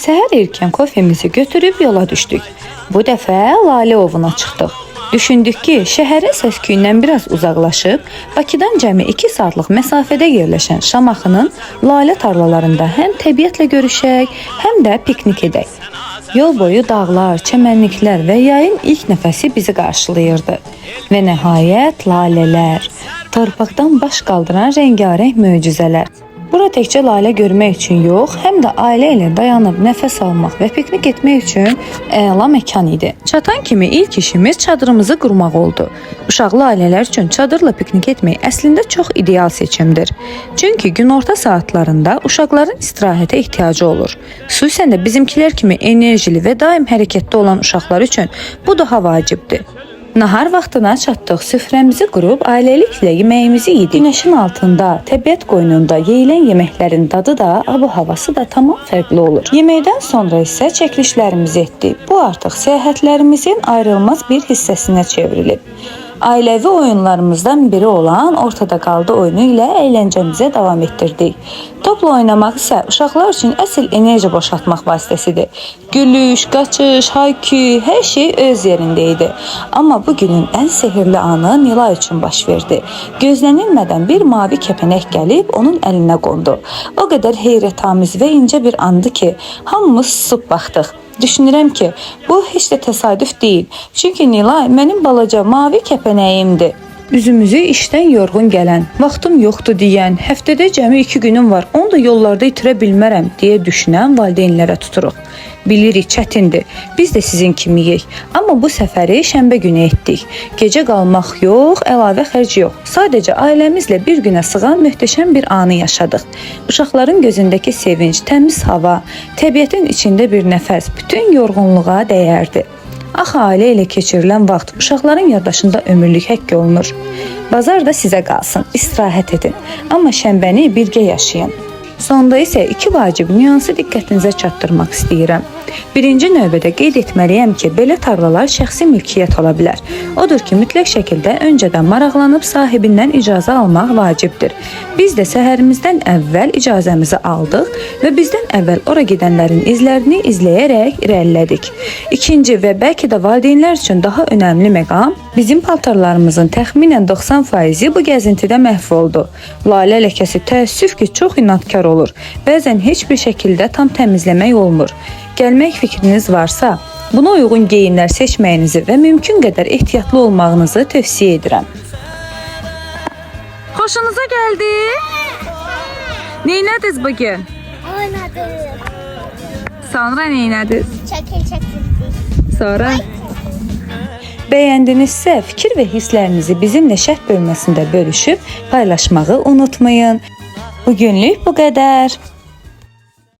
Səhər erkən kofemizi götürüb yola düşdük. Bu dəfə Lalə ovuna çıxdıq. Düşündük ki, şəhərin səs-küyündən biraz uzaqlaşıb, Bakıdan cəmi 2 saatlıq məsafədə yerləşən Şamaxının lalə tarlalarında həm təbiətlə görüşək, həm də piknik edək. Yol boyu dağlar, çəmənliklər və yayın ilk nəfəsi bizi qarşılayırdı. Və nəhayət lalələr, torpaqdan baş qaldıran rəngarəng möcüzələr. Bura təkcə lalə görmək üçün yox, həm də ailə ilə dayanıb nəfəs almaq və piknik etmək üçün əla məkan idi. Çatan kimi ilk işimiz çadırımızı qurmaq oldu. Uşaqlı ailələr üçün çadırla piknik etmək əslində çox ideal seçimdir. Çünki günorta saatlarında uşaqların istirahətə ehtiyacı olur. Xüsusən də bizimkilər kimi enerjili və daim hərəkətdə olan uşaqlar üçün bu daha vacibdir. Nahar vaxtına çatdıq, süfrəmizi qurub ailəliklə yeməyimizi yedik. Günəşin altında, təbiət qoynunda yeyilən yeməklərin dadı da, abu-havası da tamam fərqli olur. Yeməkdən sonra isə çəkilişlərimizi etdik. Bu artıq səyahətlərimizin ayrılmaz bir hissəsinə çevrilib. Ailəvi oyunlarımızdan biri olan ortada qaldı oyunu ilə əyləncəmizə davam etdirdik. Topla oynamaq isə uşaqlar üçün əsl enerji boşaltmaq vasitəsidir. Gülüş, qaçış, haykü, hər şey öz yerində idi. Amma bu günün ən sehirli anı Nilay üçün baş verdi. Gözlənilmədən bir mavi kəpənək gəlib onun əlinə qondu. O qədər heyrətamiz və incə bir andı ki, hamımız susub baxdıq. Düşünürəm ki, bu heç də təsadüf deyil. Çünki Nilay mənim balaca mavi kəpənəyimdir. Üzümüzü işdən yorğun gələn, vaxtım yoxdur deyən, həftədə cəmi 2 günüm var, onu da yollarda itirə bilmərəm deyə düşünən valideynlərə tuturuq. Bilirik, çətindir. Biz də sizin kimiyik. Amma bu səfəri şənbə günü etdik. Gecə qalmaq yox, əlavə xərc yox. Sadəcə ailəmizlə bir günə sığan möhtəşəm bir anı yaşadıq. Uşaqların gözündəki sevinç, təmiz hava, təbiətin içində bir nəfəs bütün yorğunluğa dəyərdi. Axı ailə ilə keçirilən vaxt uşaqların yaddaşında ömürlük həkk olunur. Bazar da sizə qalsın, istirahət edin. Amma şənbəni birgə yaşayın. Sonda isə 2 vacib nüansı diqqətinizə çatdırmaq istəyirəm. Birinci növbədə qeyd etməliyəm ki, belə tarlalar şəxsi mülkiyyət ola bilər. Odur ki, mütləq şəkildə öncədən maraqlanıb sahibindən icazə almaq vacibdir. Biz də səhərimizdən əvvəl icazəmizi aldıq və bizdən əvvəl ora gedənlərin izlərini izləyərək irəlilədik. İkinci və bəlkə də valideynlər üçün daha önəmli məqam, bizim paltarlarımızın təxminən 90% bu gəzintidə məhv oldu. Lalə ləkəsi təəssüf ki, çox inadkar olur. Bəzən heç bir şəkildə tam təmizləmək olmur. Gəlmək fikriniz varsa, buna uyğun geyimlər seçməyinizi və mümkün qədər ehtiyatlı olmağınızı tövsiyə edirəm. Xoşunuza gəldi? Neynədiniz bugün? Oynadık. Sonra neynədiniz? Çəkil. Sonra? Bəyəndinizsə fikir və hisslərinizi bizimlə şərh bölməsində bölüşüb paylaşmağı unutmayın. Bugünlük bu qədər.